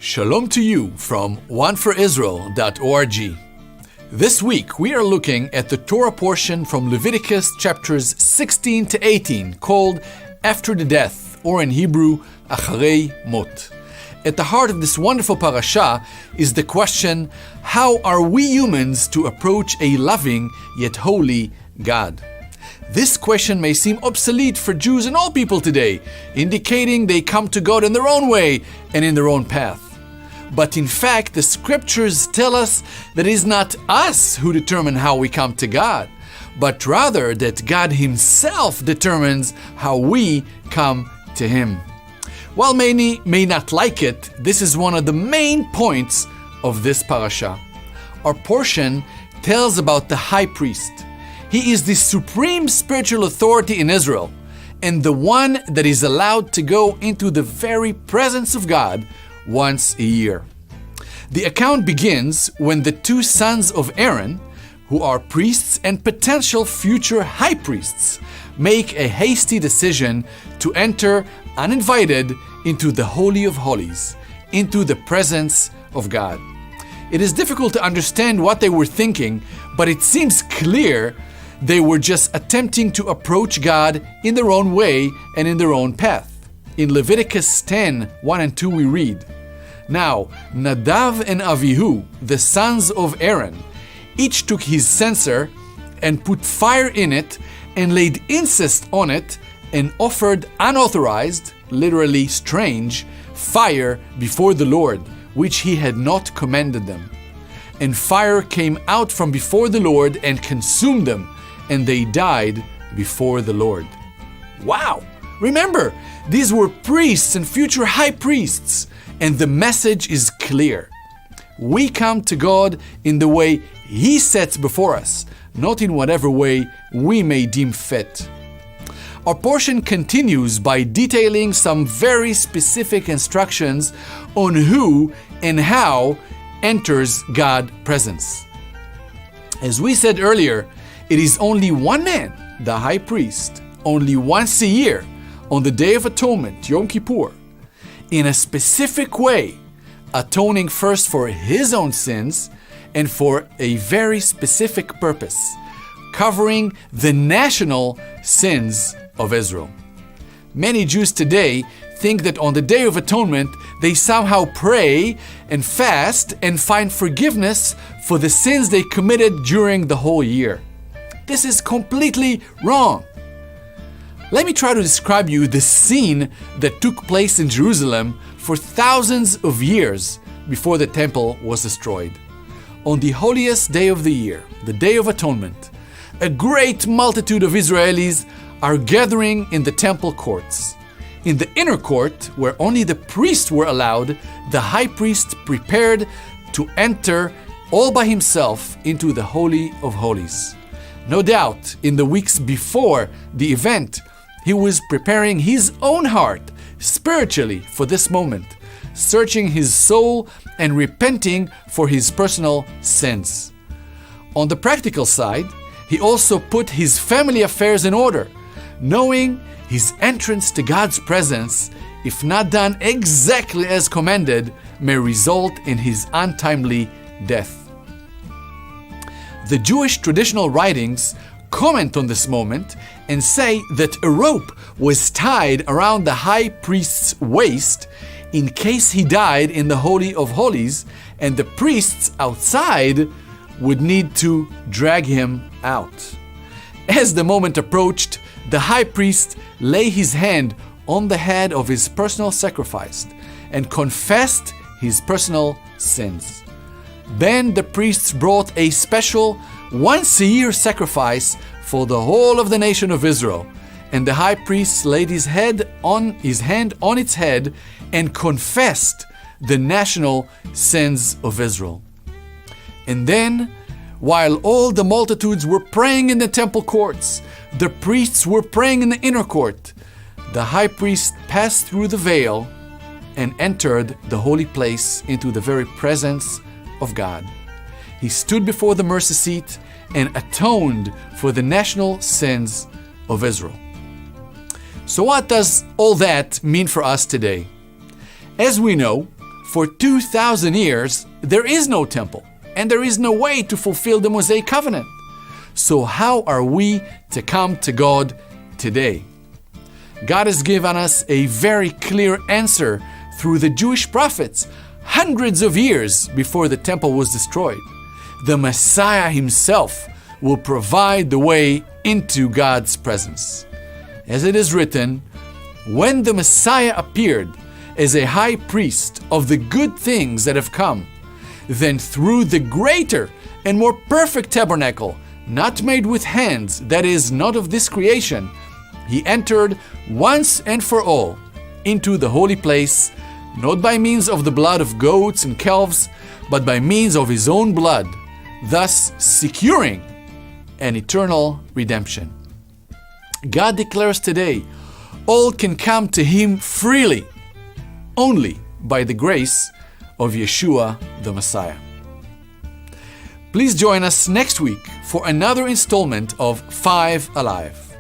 Shalom to you from oneforisrael.org. This week we are looking at the Torah portion from Leviticus chapters 16 to 18 called After the Death, or in Hebrew, Ahareי Mot. At the heart of this wonderful parasha is the question, how are we humans to approach a loving yet holy God? This question may seem obsolete for Jews and all people today, indicating they come to God in their own way and in their own path. But in fact, the scriptures tell us that it is not us who determine how we come to God, but rather that God Himself determines how we come to Him. While many may not like it, this is one of the main points of this parasha. Our portion tells about the high priest. He is the supreme spiritual authority in Israel, and the one that is allowed to go into the very presence of God once a year. The account begins when the two sons of Aaron, who are priests and potential future high priests, make a hasty decision to enter uninvited into the Holy of Holies, into the presence of God. It is difficult to understand what they were thinking, but it seems clear they were just attempting to approach God in their own way and in their own path. In Leviticus 10:1 and 2 we read, "Now Nadav and Avihu, the sons of Aaron, each took his censer and put fire in it and laid incense on it and offered unauthorized, literally strange, fire before the Lord, which he had not commanded them. And fire came out from before the Lord and consumed them, and they died before the Lord." Wow! Remember, these were priests and future high priests, and the message is clear. We come to God in the way He sets before us, not in whatever way we may deem fit. Our portion continues by detailing some very specific instructions on who and how enters God's presence. As we said earlier, it is only one man, the high priest, only once a year, on the Day of Atonement, Yom Kippur, in a specific way, atoning first for his own sins and for a very specific purpose, covering the national sins of Israel. Many Jews today think that on the Day of Atonement, they somehow pray and fast and find forgiveness for the sins they committed during the whole year. This is completely wrong. Let me try to describe you the scene that took place in Jerusalem for thousands of years before the temple was destroyed. On the holiest day of the year, the Day of Atonement, a great multitude of Israelis are gathering in the temple courts. In the inner court, where only the priests were allowed, the high priest prepared to enter all by himself into the Holy of Holies. No doubt, in the weeks before the event, he was preparing his own heart spiritually for this moment, searching his soul and repenting for his personal sins. On the practical side, he also put his family affairs in order, knowing his entrance to God's presence, if not done exactly as commanded, may result in his untimely death. The Jewish traditional writings comment on this moment and say that a rope was tied around the high priest's waist in case he died in the Holy of Holies, and the priests outside would need to drag him out. As the moment approached, the high priest lay his hand on the head of his personal sacrifice and confessed his personal sins. Then the priests brought a special once-a-year sacrifice for the whole of the nation of Israel, and the high priest laid his hand on its head and confessed the national sins of Israel. And then, while all the multitudes were praying in the temple courts, the priests were praying in the inner court, the high priest passed through the veil and entered the holy place into the very presence of God. He stood before the mercy seat and atoned for the national sins of Israel. So what does all that mean for us today? As we know, For 2,000 years, there is no temple, and there is no way to fulfill the Mosaic covenant. So how are we to come to God today? God has given us a very clear answer through the Jewish prophets, hundreds of years before the temple was destroyed. The Messiah himself will provide the way into God's presence. As it is written, when the Messiah appeared as a high priest of the good things that have come, then through the greater and more perfect tabernacle, not made with hands, that is, not of this creation, he entered once and for all into the holy place, not by means of the blood of goats and calves, but by means of his own blood, thus securing an eternal redemption. God declares today, all can come to him freely, only by the grace of Yeshua the Messiah. Please join us next week for another installment of 5 Alive.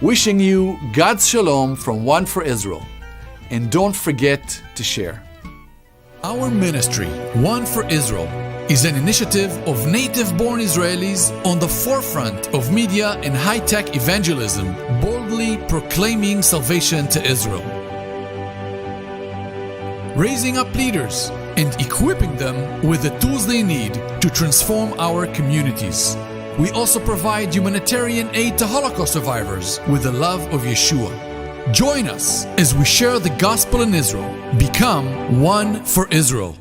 Wishing you God's Shalom from One for Israel. And don't forget to share. Our ministry, One for Israel, is an initiative of native-born Israelis on the forefront of media and high-tech evangelism, boldly proclaiming salvation to Israel. Raising up leaders and equipping them with the tools they need to transform our communities. We also provide humanitarian aid to Holocaust survivors with the love of Yeshua. Join us as we share the gospel in Israel. Become One for Israel.